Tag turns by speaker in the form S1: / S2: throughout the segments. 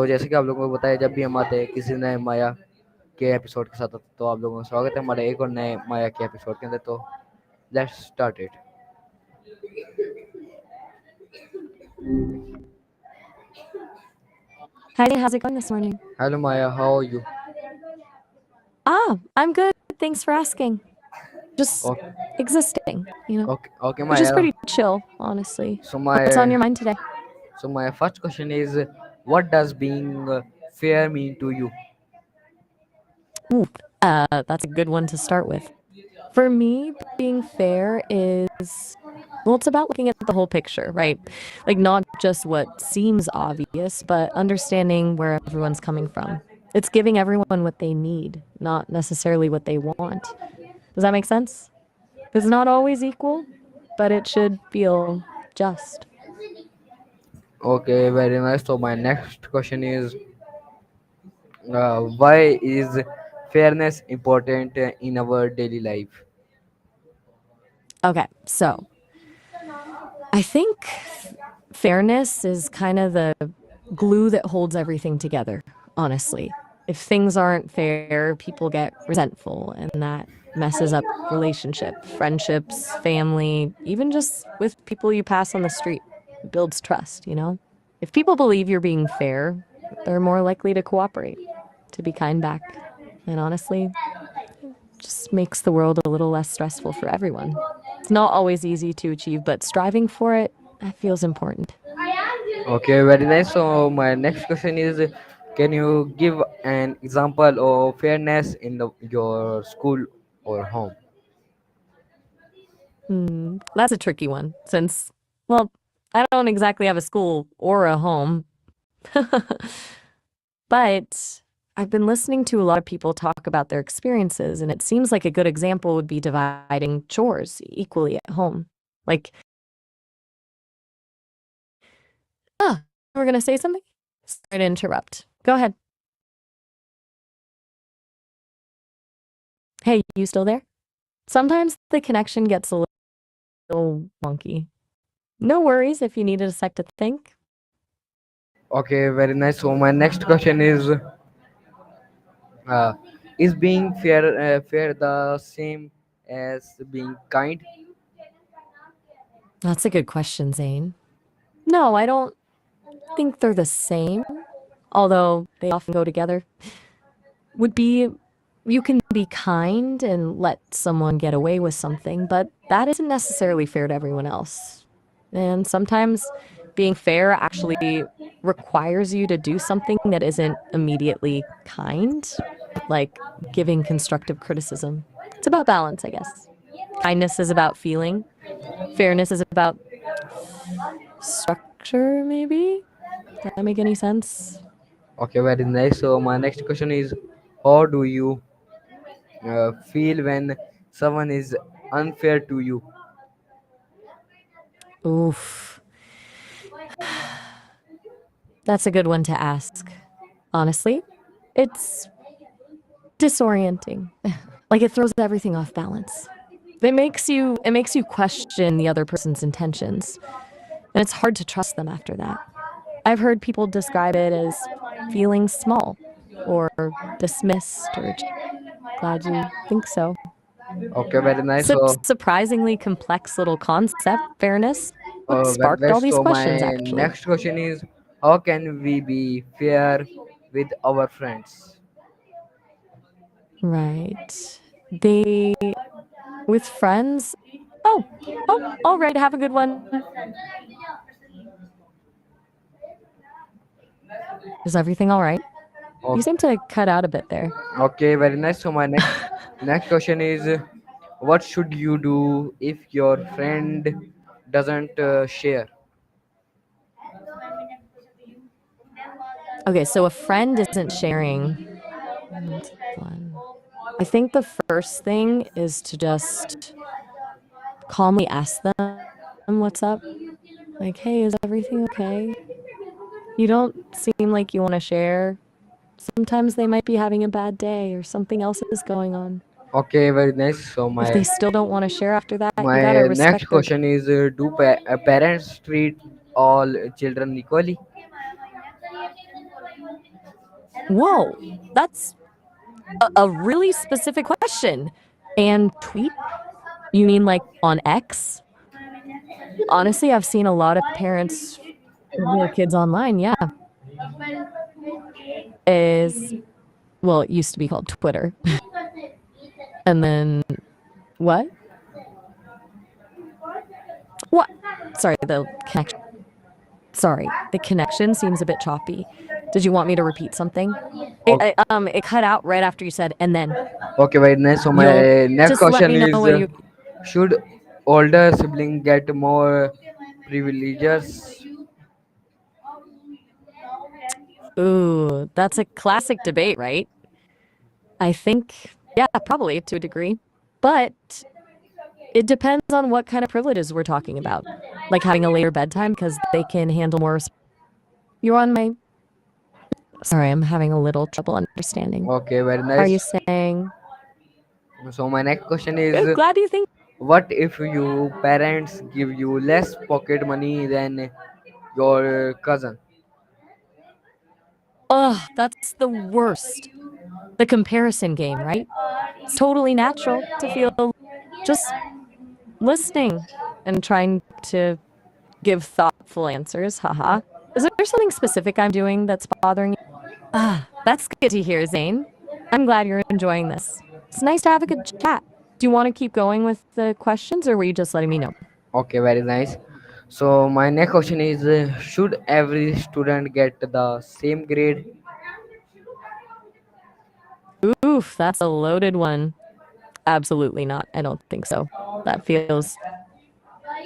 S1: जैसे कि आप लोगों को बताया, जब भी हम आते हैं किसी नए माया के एपिसोड के साथ, तो आप लोगों का स्वागत है हमारे एक और नए माया के एपिसोड के अंदर। तो let's start it.
S2: Hi, how's it going this morning?
S1: Hello Maya, how are you?
S2: I'm good. Thanks for asking. Just
S1: okay
S2: existing,
S1: okay okay
S2: which is
S1: Maya.
S2: pretty chill, honestly.
S1: So
S2: What's on
S1: my
S2: your mind today?
S1: so my first question is, what does being fair mean to you?
S2: Ooh, that's a good one to start with. For me, being fair is, well, it's about looking at the whole picture, right? Like, not just what seems obvious, but understanding where everyone's coming from. It's giving everyone what they need, not necessarily what they want. Does that make sense? It's not always equal, but it should feel just.
S1: Okay, very nice. So my next question is, why is fairness important in our daily life?
S2: Okay, so I think fairness is kind of the glue that holds everything together, honestly. If things aren't fair, people get resentful, and that messes up relationship, friendships, family, even just with people you pass on the street. It builds trust. If people believe you're being fair, they're more likely to cooperate, to be kind back. And honestly, just makes the world a little less stressful for everyone. It's not always easy to achieve, but striving for it, that feels important.
S1: Okay, very nice. So my next question is, can you give an example of fairness in your school or home?
S2: That's a tricky one since, well, I don't exactly have a school or a home. But I've been listening to a lot of people talk about their experiences, and it seems like a good example would be dividing chores equally at home. Like, we're going to say something? Sorry to interrupt. Go ahead. Hey, you still there? Sometimes the connection gets a little wonky. No worries if you needed a sec to think.
S1: Okay, very nice. So my next question uh, is being fair the same as being kind?
S2: That's a good question, Zane. No, I don't think they're the same, although they often go together. Would be you can be kind and let someone get away with something, but that isn't necessarily fair to everyone else. And sometimes being fair actually requires you to do something that isn't immediately kind, like giving constructive criticism. It's about balance, I guess. Kindness is about feeling, fairness is about structure, maybe? Does that make any sense?
S1: Okay, very nice. So my next question is, how do you feel when someone is unfair to you?
S2: Oof. That's a good one to ask. Honestly, it's disorienting. Like it throws everything off balance. It makes you question the other person's intentions, and it's hard to trust them after that. I've heard people describe it as feeling small or dismissed or glad you think so.
S1: Okay, very nice.
S2: It's a
S1: So
S2: surprisingly complex little concept, fairness. What sparked all these
S1: so
S2: questions
S1: my
S2: actually?
S1: next question is, how can we be fair with our friends?
S2: Right. They with friends. Oh, oh, all right, have a good one. Is everything all right? You
S1: Okay,
S2: seem to cut out a bit there.
S1: okay, very nice. So my next question is, what should you do if your friend doesn't share?
S2: Okay, so a friend isn't sharing. That's fun. I think the first thing is to just calmly ask them what's up. Like, hey, is everything okay? You don't seem like you want to share. Sometimes they might be having a bad day or something else is going on.
S1: Okay, very nice. So
S2: If they still don't want to share after that, you gotta
S1: my next
S2: respect their.
S1: question is, do parents treat all children equally?
S2: Whoa, that's a really specific question. And tweet? You mean like on X? Honestly, I've seen a lot of parents their kids online. Yeah, is well, it used to be called Twitter. And then what? What? Sorry, the connection. Sorry, the connection seems a bit choppy. Did you want me to repeat something? It cut out right after you said, and then
S1: Okay, very nice. So
S2: you'll
S1: my next
S2: just let
S1: question
S2: me know
S1: is,
S2: when you.
S1: should older sibling get more privileges?
S2: Ooh, that's a classic debate, right? I think, yeah, probably to a degree. But it depends on what kind of privileges we're talking about. Like having a later bedtime because they can handle more. You're on my. Sorry, I'm having a little trouble understanding.
S1: Okay, very
S2: Are
S1: nice.
S2: you saying?
S1: So my next question is,
S2: Glad you think.
S1: what if your parents give you less pocket money than your cousin?
S2: Oh, that's the worst. The comparison game, right? It's totally natural to feel just listening and trying to give thoughtful answers. Haha. Is there something specific I'm doing that's bothering you? Ah, that's good to hear, Zane. I'm glad you're enjoying this. It's nice to have a good chat. Do you want to keep going with the questions or were you just letting me know?
S1: Okay, very nice. So my next question is, should every student get the same grade?
S2: Oof, that's a loaded one. Absolutely not. I don't think so. That feels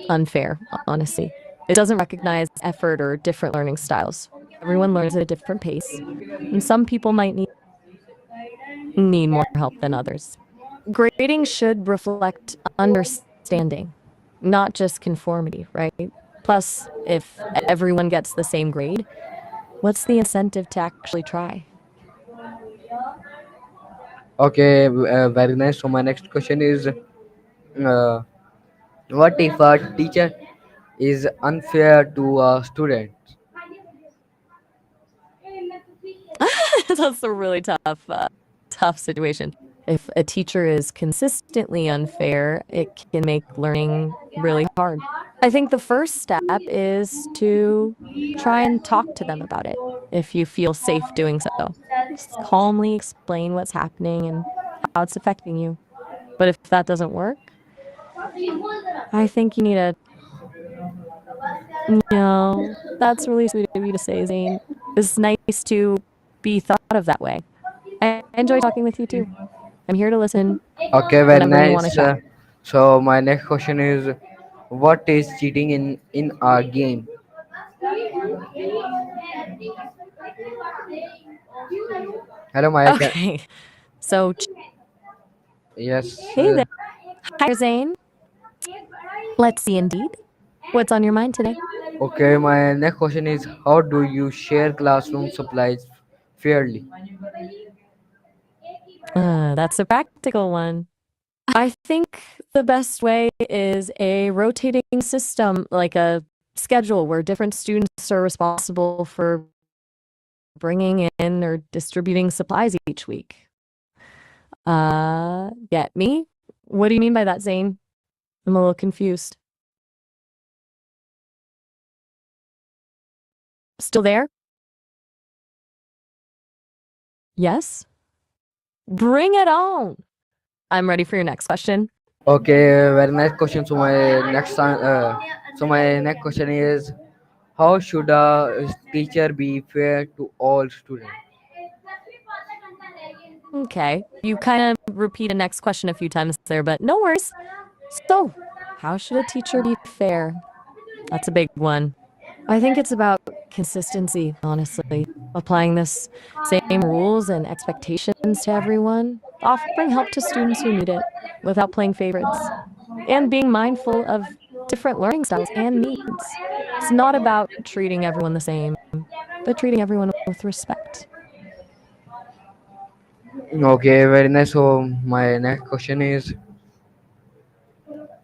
S2: unfair, honestly. It doesn't recognize effort or different learning styles. Everyone learns at a different pace, and some people might need more help than others. Grading should reflect understanding, not just conformity, right? Plus, if everyone gets the same grade, what's the incentive to actually try?
S1: Okay, very nice. So my next question is, what if a teacher is unfair to a student?
S2: That's a really tough situation. If a teacher is consistently unfair, it can make learning really hard. I think the first step is to try and talk to them about it if you feel safe doing so. Just calmly explain what's happening and how it's affecting you. But if that doesn't work, I think you need a no. That's really sweet of you to say, Zane. It's nice to be thought of that way. I enjoy talking with you too. I'm here to listen
S1: Okay, very
S2: whenever you want to
S1: nice.
S2: chat.
S1: So my next question is, what is cheating in a game? Hello, Maya.
S2: Okay. So,
S1: Yes.
S2: hey there. Hi, Zane. Let's see indeed. What's on your mind today?
S1: Okay, my next question is, how do you share classroom supplies fairly?
S2: That's a practical one. I think the best way is a rotating system, like a schedule where different students are responsible for bringing in or distributing supplies each week. Get me? What do you mean by that, Zane? I'm a little confused. Still there? Yes? Bring it on. I'm ready for your next question.
S1: Okay, very nice question. So my next question is, how should a teacher be fair to all students?
S2: Okay. You kind of repeat a next question a few times there, but no worries. So, how should a teacher be fair? That's a big one. I think it's about consistency, honestly. Applying this same rules and expectations to everyone, offering help to students who need it without playing favorites, and being mindful of different learning styles and needs. It's not about treating everyone the same, but treating everyone with respect.
S1: Okay, very nice. So my next question is,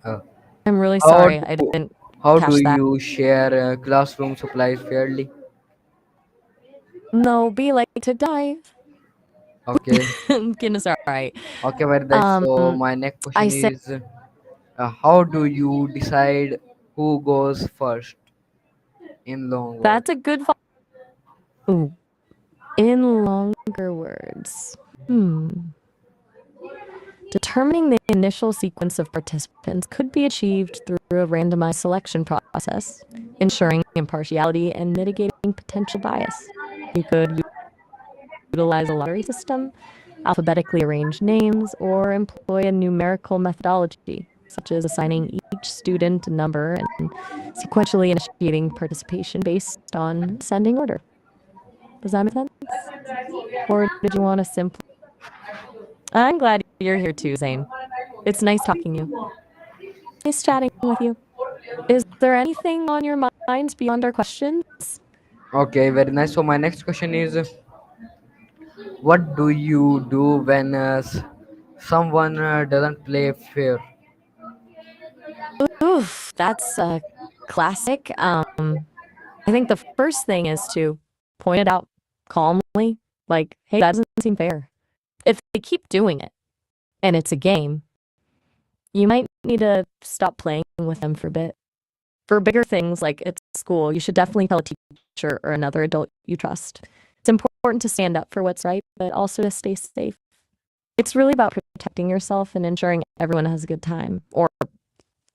S1: uh,
S2: I'm really
S1: how
S2: sorry I
S1: do
S2: didn't
S1: how do
S2: catch that.
S1: you share classroom supplies fairly?
S2: No, be like to dive.
S1: Okay.
S2: Goodness, all right.
S1: Okay, very nice. So
S2: Um,
S1: my next
S2: I
S1: question
S2: say
S1: is, how do you decide who goes first in long word?
S2: that's a good. Ooh, in longer words. Determining the initial sequence of participants could be achieved through a randomized selection process, ensuring impartiality and mitigating potential bias. You could utilize a lottery system, alphabetically arrange names, or employ a numerical methodology, such as assigning each student a number and sequentially initiating participation based on ascending order. Does that make sense? Or did you want to simply? I'm glad you're here too, Zane. It's nice talking to you. Nice chatting with you. Is there anything on your mind beyond our questions?
S1: Okay, very nice. So my next question is, what do you do when someone doesn't play fair?
S2: Oof, that's a classic. I think the first thing is to point it out calmly, like, hey, that doesn't seem fair. If they keep doing it and it's a game, you might need to stop playing with them for a bit. For bigger things like at school, you should definitely tell a teacher or another adult you trust. It's important to stand up for what's right, but also to stay safe. It's really about protecting yourself and ensuring everyone has a good time, or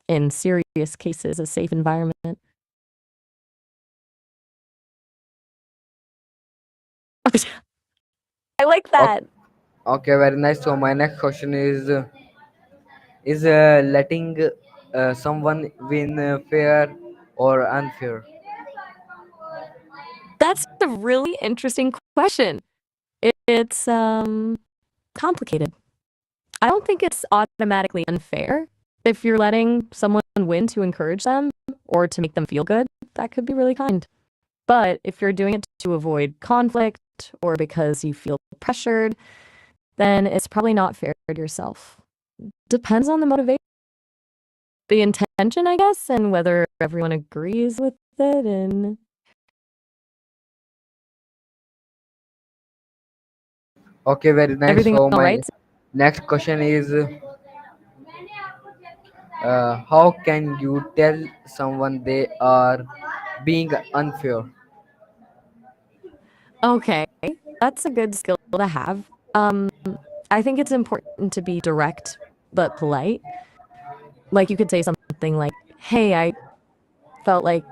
S2: in serious cases, a safe environment. I like
S1: O-
S2: that.
S1: Okay, very nice. So my next question is letting someone win fair or unfair?
S2: That's a really interesting question. It's complicated. I don't think it's automatically unfair. If you're letting someone win to encourage them or to make them feel good, that could be really kind. But if you're doing it to avoid conflict or because you feel pressured, then it's probably not fair to yourself. Depends on the motivation, the intention, I guess, and whether everyone agrees with it and
S1: Okay, very nice.
S2: everything
S1: So
S2: all
S1: my
S2: right.
S1: next question is, how can you tell someone they are being unfair?
S2: Okay, that's a good skill to have. I think it's important to be direct but polite. Like you could say something like, "Hey, I felt like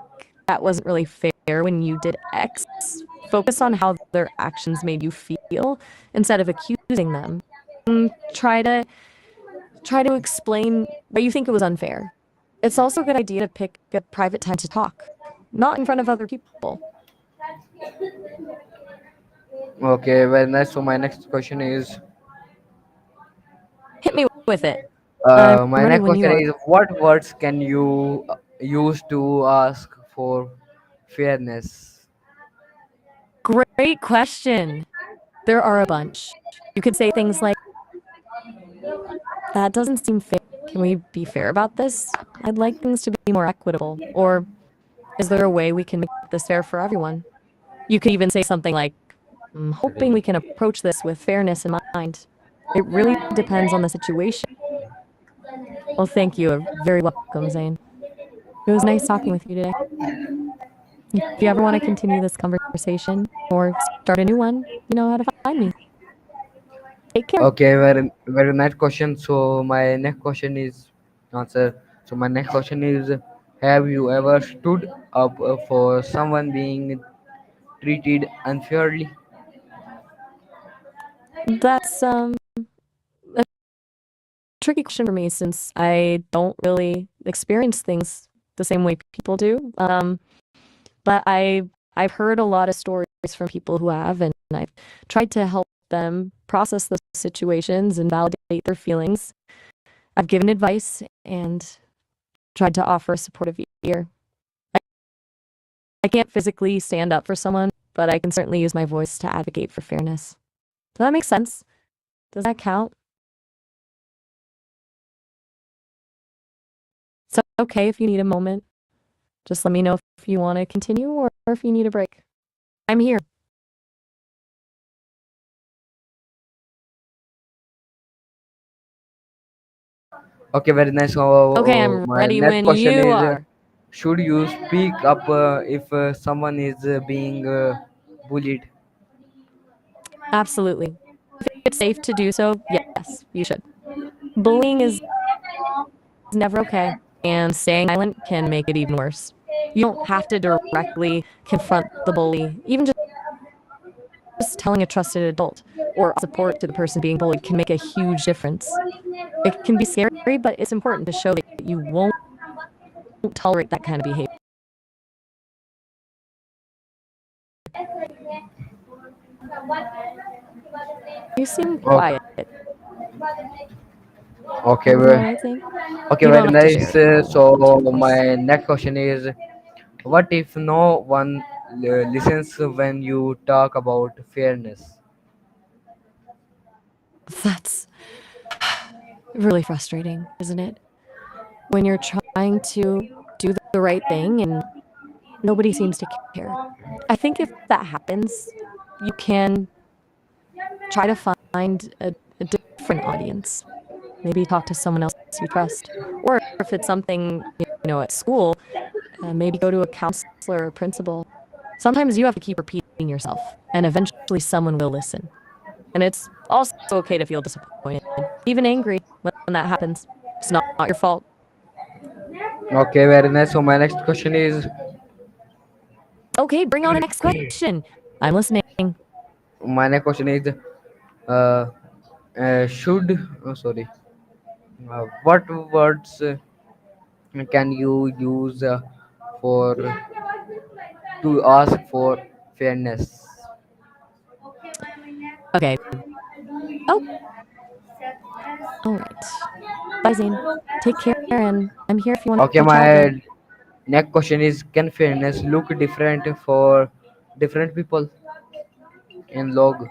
S2: that wasn't really fair when you did X." Focus on how their actions made you feel instead of accusing them. Try to explain why you think it was unfair. It's also a good idea to pick a private time to talk, not in front of other people.
S1: Okay, very nice. So my next question is,
S2: Hit me with it. I'm
S1: my
S2: ready
S1: next
S2: when
S1: question
S2: you are.
S1: is, what words can you use to ask for fairness?
S2: Great question. There are a bunch. You could say things like, that doesn't seem fair. Can we be fair about this? I'd like things to be more equitable. Or, is there a way we can make this fair for everyone? You could even say something like, I'm hoping we can approach this with fairness in mind. It really depends on the situation. Well, thank you. You're very welcome, Zane. It was nice talking with you today. If you ever want to continue this conversation or start a new one, you know how to find me. Take care.
S1: Okay, very nice question. So my next question is answer. So my next question is, have you ever stood up for someone being treated unfairly?
S2: That's a tricky question for me since I don't really experience things the same way people do. But I've heard a lot of stories from people who have, and I've tried to help them process those situations and validate their feelings. I've given advice and tried to offer a supportive ear. I can't physically stand up for someone, but I can certainly use my voice to advocate for fairness. Does that make sense? Does that count? It's okay if you need a moment. Just let me know if you want to continue or if you need a break. I'm here.
S1: Okay, very nice. So
S2: Okay, I'm
S1: my
S2: ready
S1: next
S2: when
S1: question
S2: you
S1: is:
S2: are.
S1: should you speak up if someone is being bullied?
S2: Absolutely. If it's safe to do so, yes, you should. Bullying is never okay, and staying silent can make it even worse. You don't have to directly confront the bully. Even just telling a trusted adult or offering support to the person being bullied can make a huge difference. It can be scary, but it's important to show that you won't tolerate that kind of behavior. You seem
S1: Okay,
S2: quiet.
S1: okay,
S2: Anything I might say?
S1: okay,
S2: You
S1: very
S2: don't have to share
S1: nice.
S2: if you don't want to,
S1: So
S2: of course.
S1: my next question is: what if no one listens when you talk about fairness?
S2: That's really frustrating, isn't it? When you're trying to do the right thing and nobody seems to care. I think if that happens, you can try to find a different audience. Maybe talk to someone else you trust. Or if it's something, at school, maybe go to a counselor or principal. Sometimes you have to keep repeating yourself, and eventually someone will listen. And it's also okay to feel disappointed, even angry when that happens. It's not your fault.
S1: Okay, very nice. So my next question is:
S2: Okay, bring on the next question. I'm listening.
S1: my next question is: uh, should sorry, what words can you use for to ask for fairness?
S2: Okay. Oh, all right. Bye, Zane. Take care, and I'm here if you want
S1: Okay,
S2: to chat again.
S1: my next question is: can fairness look different for different people in log?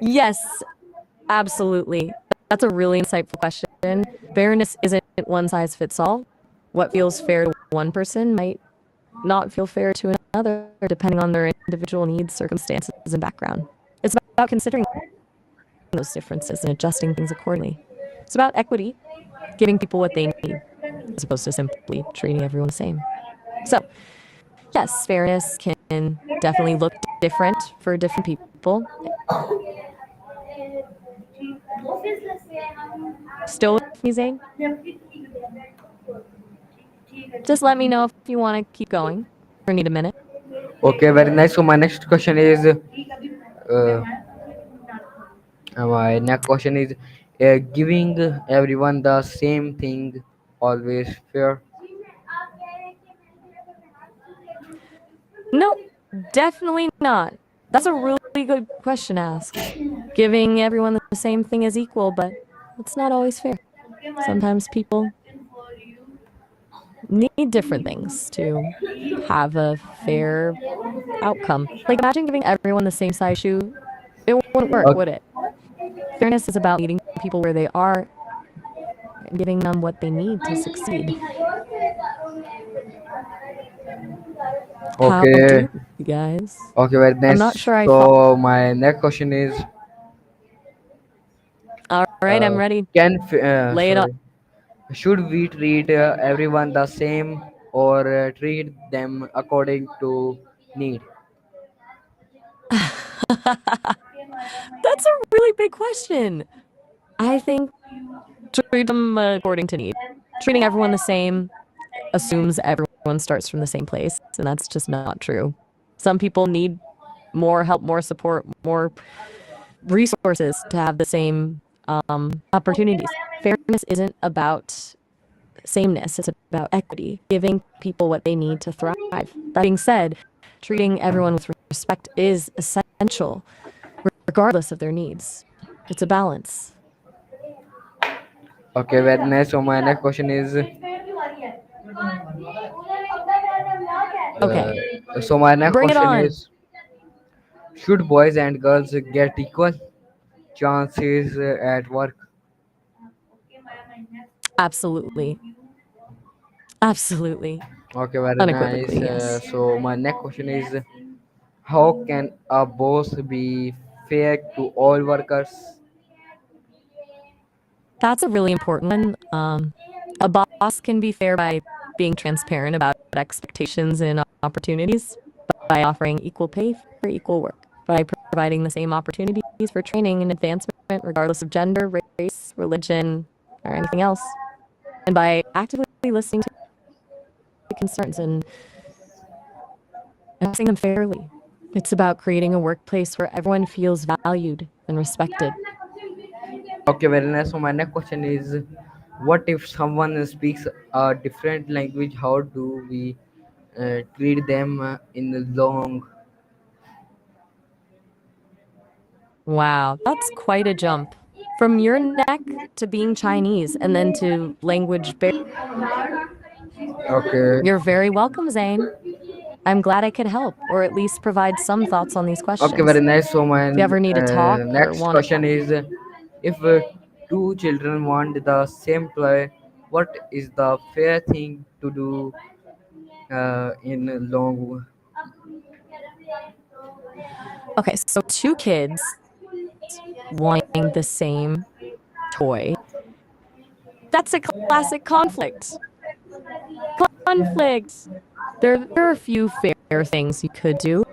S2: Yes, absolutely. That's a really insightful question. Fairness isn't one size fits all. What feels fair to one person might not feel fair to another, depending on their individual needs, circumstances, and background. It's about considering those differences and adjusting things accordingly. It's about equity, giving people what they need, as opposed to simply treating everyone the same. So, yes, fairness can definitely look different for different people. Still with me, Zane? Just let me know if you want to keep going or need a minute.
S1: Okay, very nice. So my next question is: giving everyone the same thing always fair?
S2: No, definitely not. That's a really good question to ask. Giving everyone the same thing is equal, but it's not always fair. Sometimes people need different things to have a fair outcome. Like, imagine giving everyone the same size shoe. It wouldn't work, would
S1: Okay,
S2: it? Fairness is about meeting people where they are and giving them what they need to succeed. How
S1: okay,
S2: do you guys?
S1: okay, very
S2: I'm not
S1: nice.
S2: sure I follow.
S1: So my next question is:
S2: All right, I'm ready. Lay it on.
S1: sorry, should we treat everyone the same or treat them according to need?
S2: That's a really big question. I think treat them according to need. Treating everyone the same assumes everyone starts from the same place, and that's just not true. Some people need more help, more support, more resources to have the same opportunities. Fairness isn't about sameness, it's about equity, giving people what they need to thrive. That being said, treating everyone with respect is essential, regardless of their needs. It's a balance.
S1: Okay, very nice. So my next question is:
S2: Okay,
S1: my next
S2: bring it
S1: question
S2: on.
S1: is: should boys and girls get equal chances at work?
S2: Absolutely. Absolutely.
S1: Okay, very nice.
S2: Unequivocally, yes.
S1: So my next question is: how can a boss be fair to all workers?
S2: That's a really important one. A boss can be fair by being transparent about expectations and opportunities, by offering equal pay for equal work, by providing the same opportunities for training and advancement, regardless of gender, race, religion, or anything else, and by actively listening to concerns and addressing them fairly. It's about creating a workplace where everyone feels valued and respected.
S1: Okay, very nice. So my next question is, what if someone speaks a different language? How do we treat them in the long?
S2: Wow, that's quite a jump. From your neck to being Chinese and then to language barrier.
S1: Okay.
S2: You're very welcome, Zane. I'm glad I could help, or at least provide some thoughts on these
S1: Okay, very
S2: questions.
S1: nice. So my
S2: If you ever need to talk or
S1: next
S2: want to.
S1: question is, if two children want the same toy, what is the fair thing to do in long?
S2: Okay, so two kids wanting the same toy. That's a classic conflict. Conflict. There are a few fair things you could do.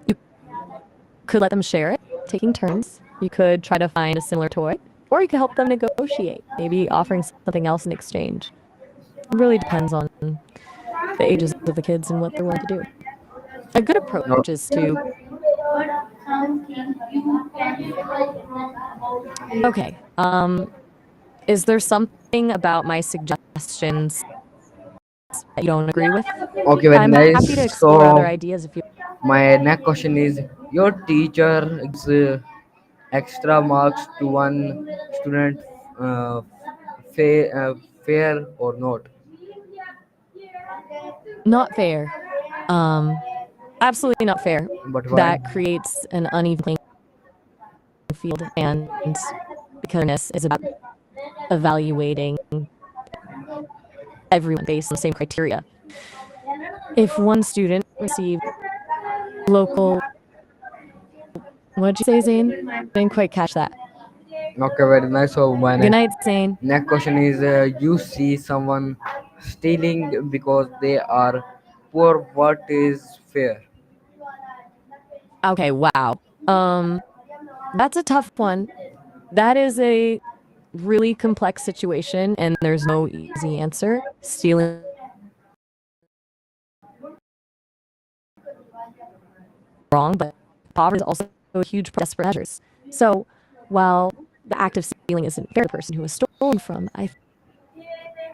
S2: You could let them share it, taking turns. You could try to find a similar toy, or you could help them negotiate, maybe offering something else in exchange. It really depends on the ages of the kids and what they're willing to do. A good
S1: No.
S2: approach is to, okay, is there something about my suggestions that you don't agree with?
S1: Okay, very
S2: I'm
S1: nice.
S2: happy to explore other
S1: So
S2: ideas if you.
S1: my next question is, your teacher gives extra marks to one student, uh, fair or not?
S2: Not fair. Um, Absolutely not fair.
S1: But why?
S2: That creates an uneven playing field, and because is about evaluating everyone based on the same criteria. If one student received local, what'd you say, Zane? Didn't quite catch that.
S1: Okay, very nice. So my
S2: Good night, Zane.
S1: next question is, you see someone stealing because they are poor. What is fair?
S2: Okay, wow. That's a tough one. That is a really complex situation, and there's no easy answer. Stealing wrong, but poverty is also a huge desperate measures. So while the act of stealing isn't fair to the person who was stolen from, I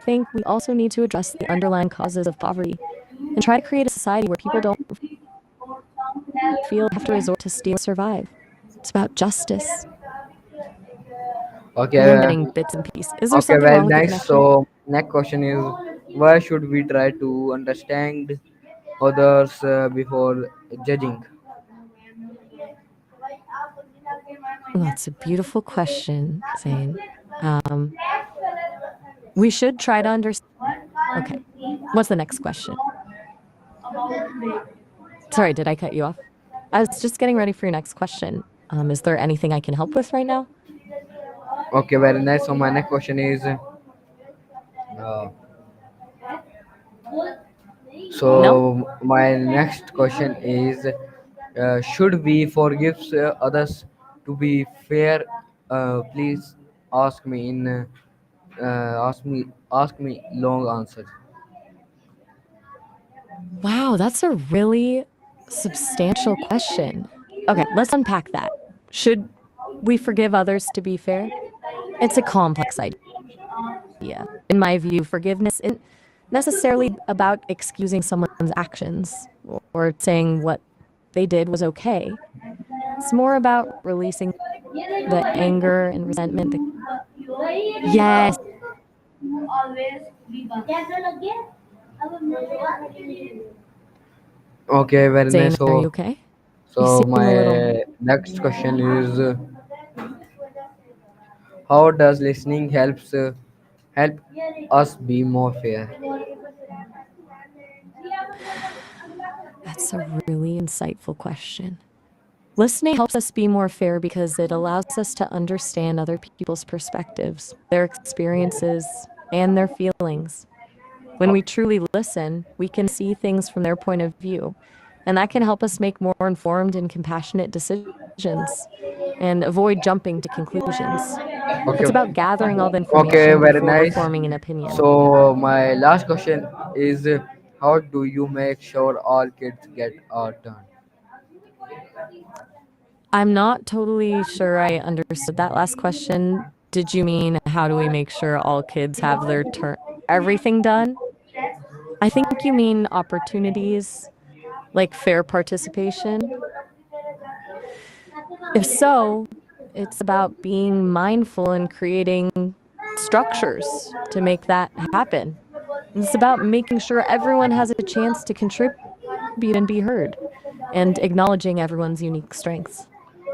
S2: think we also need to address the underlying causes of poverty and try to create a society where people don't feel they have to resort to steal to survive. It's about justice.
S1: Okay,
S2: Everyone getting bits and pieces. Is there
S1: okay,
S2: something
S1: very
S2: wrong with the
S1: nice.
S2: connection?
S1: So next question is, why should we try to understand others before judging?
S2: That's a beautiful question, Zane. Um, we should try to understand. Okay. What's the next question? Sorry, did I cut you off? I was just getting ready for your next question. Is there anything I can help with right now?
S1: Okay, very nice. So my next question is,
S2: No?
S1: my next question is, should we forgive others to be fair? Please ask me in ask me long answers.
S2: Wow, that's a really substantial question. Okay, let's unpack that. Should we forgive others to be fair? It's a complex idea. In my view, forgiveness isn't necessarily about excusing someone's actions or saying what they did was okay. It's more about releasing the anger and resentment. Yes,
S1: Okay, very nice.
S2: Zane, are you
S1: So
S2: okay? You
S1: so
S2: seem a little.
S1: my next question is, how does listening help us be more fair?
S2: That's a really insightful question. Listening helps us be more fair because it allows us to understand other people's perspectives, their experiences, and their feelings. When we truly listen, we can see things from their point of view, and that can help us make more informed and compassionate decisions and avoid jumping to conclusions. It's
S1: Okay.
S2: about gathering all the
S1: Okay,
S2: information
S1: very
S2: before
S1: nice.
S2: forming an opinion.
S1: So my last question is, how do you make sure all kids get a turn?
S2: I'm not totally sure I understood that last question. Did you mean how do we make sure all kids have their turn everything done? I think you mean opportunities like fair participation. If so, it's about being mindful and creating structures to make that happen. It's about making sure everyone has a chance to contribute and be heard and acknowledging everyone's unique strengths.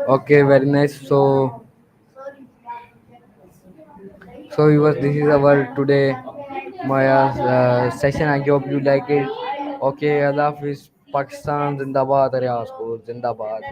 S1: Okay, very nice. So viewers, this is our today my session. I hope you like it. Okay, Allah Hafiz. Pakistan Zindabad, Riyaz Zindabad.